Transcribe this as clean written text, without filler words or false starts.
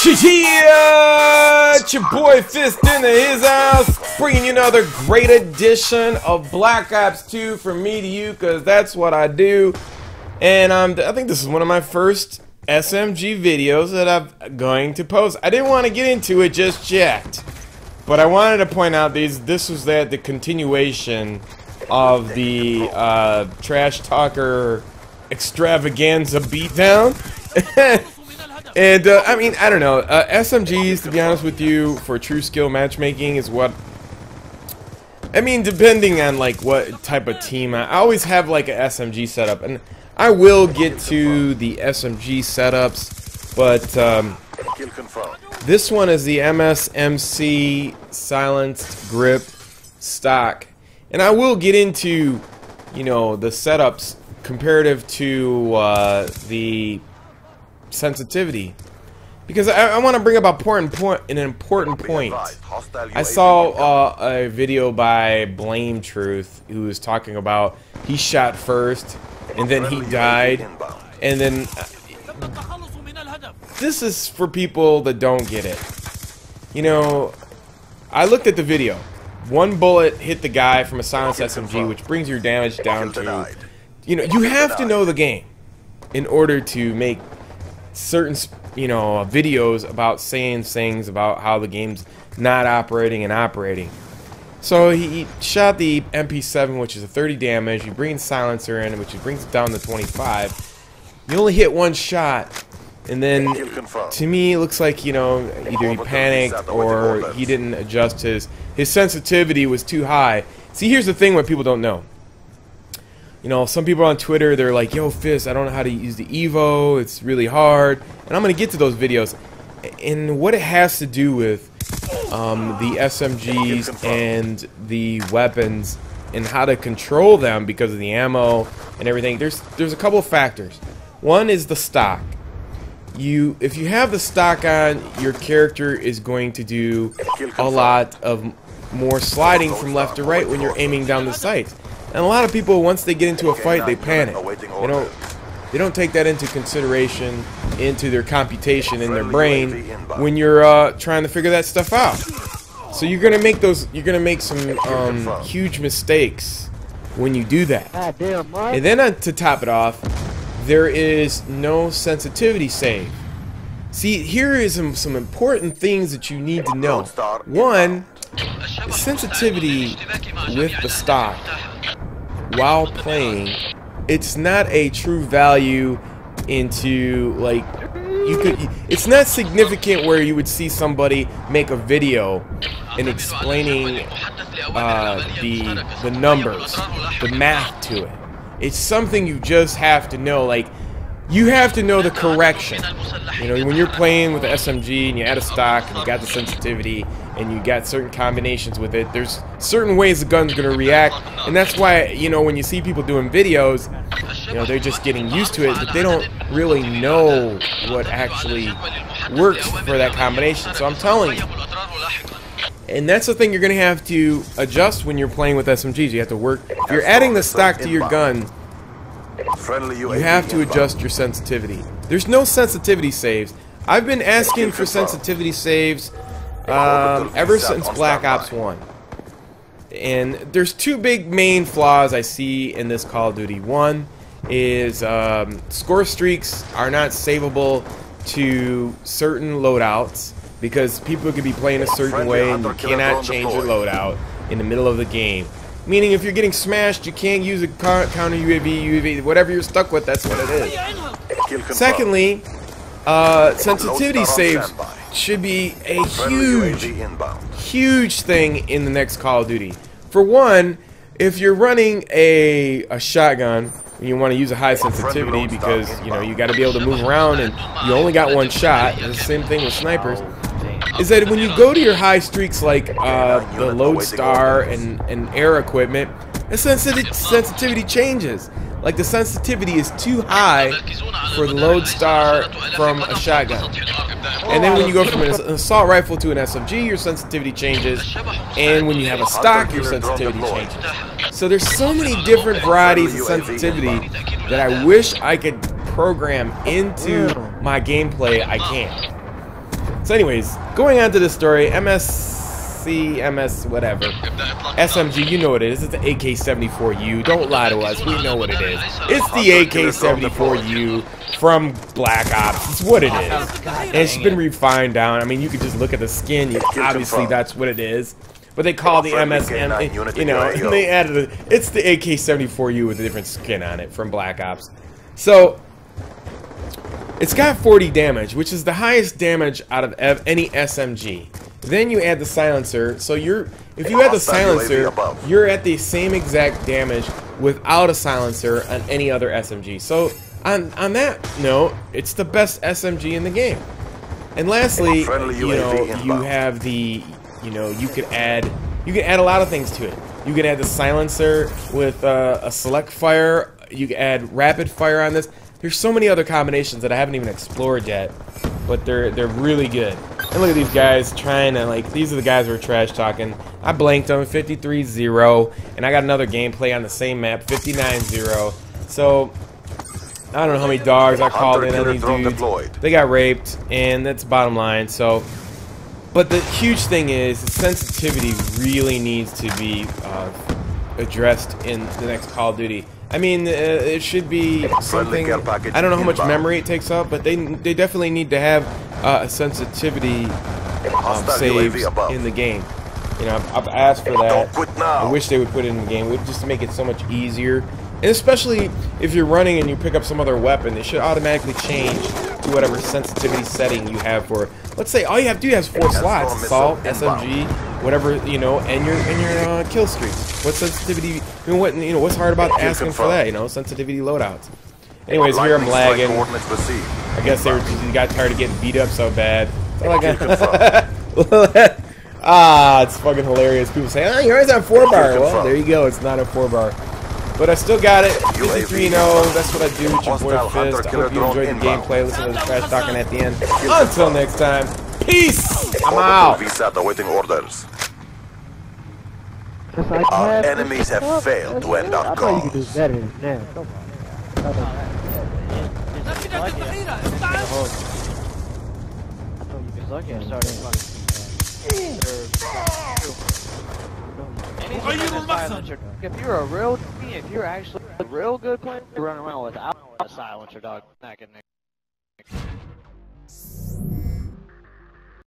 Yeah, it's your boy Fist into his house, bringing you another great edition of Black Ops 2 from me to you, because that's what I do. And I think this is one of my first SMG videos that I'm going to post. I didn't want to get into it just yet, but I wanted to point out this was the continuation of the Trash Talker Extravaganza beatdown. And, I mean, I don't know, SMGs, to be honest with you, for true skill matchmaking is what, I mean, depending on, like, what type of team, I always have, like, an SMG setup, and I will get to the SMG setups, but, this one is the MSMC Silenced Grip Stock, and I will get into, you know, the setups comparative to, the sensitivity, because I want to bring up an important point. I saw a video by Blame Truth who was talking about he shot first and then he died, and then this is for people that don't get it. You know, I looked at the video. One bullet hit the guy from a silenced SMG, which brings your damage down to, you know, you have to know the game in order to make certain, you know, videos about saying things about how the game's not operating and operating. So he shot the MP7, which is a 30 damage. You bring silencer in, which brings it down to 25. You only hit one shot, and then to me it looks like, you know, either he panicked or he didn't adjust his sensitivity was too high. See, here's the thing what people don't know. You know, some people on Twitter, they're like, yo, Fist, I don't know how to use the Evo, it's really hard. And I'm going to get to those videos. And what it has to do with the SMGs and the weapons and how to control them because of the ammo and everything, there's a couple of factors. One is the stock. If you have the stock on, your character is going to do a lot of more sliding from left to right when you're aiming down the sights. And a lot of people, once they get into a fight, they panic. They don't take that into consideration, into their computation in their brain when you're trying to figure that stuff out. So you're gonna make some huge mistakes when you do that. And then to top it off, there is no sensitivity save. See, here is some important things that you need to know. One, sensitivity with the stock while playing, it's not a true value into, like, it's not significant where you would see somebody make a video and explaining the numbers, the math to it. It's something you just have to know. Like, you have to know the correction. You know, when you're playing with the SMG and you add a stock and you got the sensitivity and you got certain combinations with it, there's certain ways the gun's going to react, and that's why, you know, when you see people doing videos, you know, they're just getting used to it, but they don't really know what actually works for that combination. So I'm telling you, and that's the thing you're going to have to adjust when you're playing with SMGs. You have to work, if you're adding the stock to your gun, you have to adjust your sensitivity. There's no sensitivity saves. I've been asking for sensitivity saves ever since Black Ops 1. And there's two big main flaws I see in this Call of Duty. One is score streaks are not savable to certain loadouts because people could be playing a certain way and you cannot change your loadout in the middle of the game. Meaning if you're getting smashed, you can't use a counter UAV, whatever you're stuck with, that's what it is. Secondly, sensitivity saves should be a huge thing in the next Call of Duty. For one, if you're running a shotgun, and you want to use a high sensitivity because, you know, you got to be able to move around and you only got one shot, and the same thing with snipers, is that when you go to your high streaks like the Lodestar and air equipment, the sensitivity changes. Like, the sensitivity is too high for the Lodestar from a shotgun. And then when you go from an assault rifle to an SMG, your sensitivity changes. And when you have a stock, your sensitivity changes. So there's so many different varieties of sensitivity that I wish I could program into my gameplay. I can't. So anyways, going on to the story, MS whatever, SMG, you know what it is. It's the AK-74U. Don't lie to us. We know what it is. It's the AK-74U from Black Ops. It's what it is. And it's been refined down. I mean, you could just look at the skin. Obviously, that's what it is. But they call it the MSM, you know, and they added it. It's the AK-74U with a different skin on it from Black Ops. So, it's got 40 damage, which is the highest damage out of any SMG. Then you add the silencer, so if you add the silencer, you're at the same exact damage without a silencer on any other SMG. So on that note, it's the best SMG in the game. And lastly, you know, you have the, you know, you could add a lot of things to it. You can add the silencer with a select fire. You can add rapid fire on this. There's so many other combinations that I haven't even explored yet, but they're really good. And look at these guys trying to, like, these are the guys who are trash talking. I blanked them, 53-0, and I got another gameplay on the same map, 59-0. So I don't know how many dogs I called in on these dudes. They got raped, and that's the bottom line. So, but the huge thing is, the sensitivity really needs to be addressed in the next Call of Duty. I mean, it should be something. I don't know how much memory it takes up, but they definitely need to have a sensitivity saves in the game. You know, I've asked for that. I wish they would put it in the game, just to make it so much easier. And especially if you're running and you pick up some other weapon, it should automatically change to whatever sensitivity setting you have for. Let's say all you have to do has 4 slots: assault, SMG, whatever, you know, and your kill streaks. What sensitivity? What's hard about asking for that? You know, sensitivity loadouts. Anyways, here I'm lagging. I guess they got tired of getting beat up so bad. It's fucking hilarious. People say, "Oh, you're always on 4-bar." Well, there you go. It's not a 4-bar. But I still got it. 53-0. That's what I do with your boy Fist. I hope you enjoyed the gameplay. Listen to the trash talking at the end. Until next time, peace. I'm out. Our enemies have failed to end our cause. If you're actually a real good player, you're running around without a silencer, dog.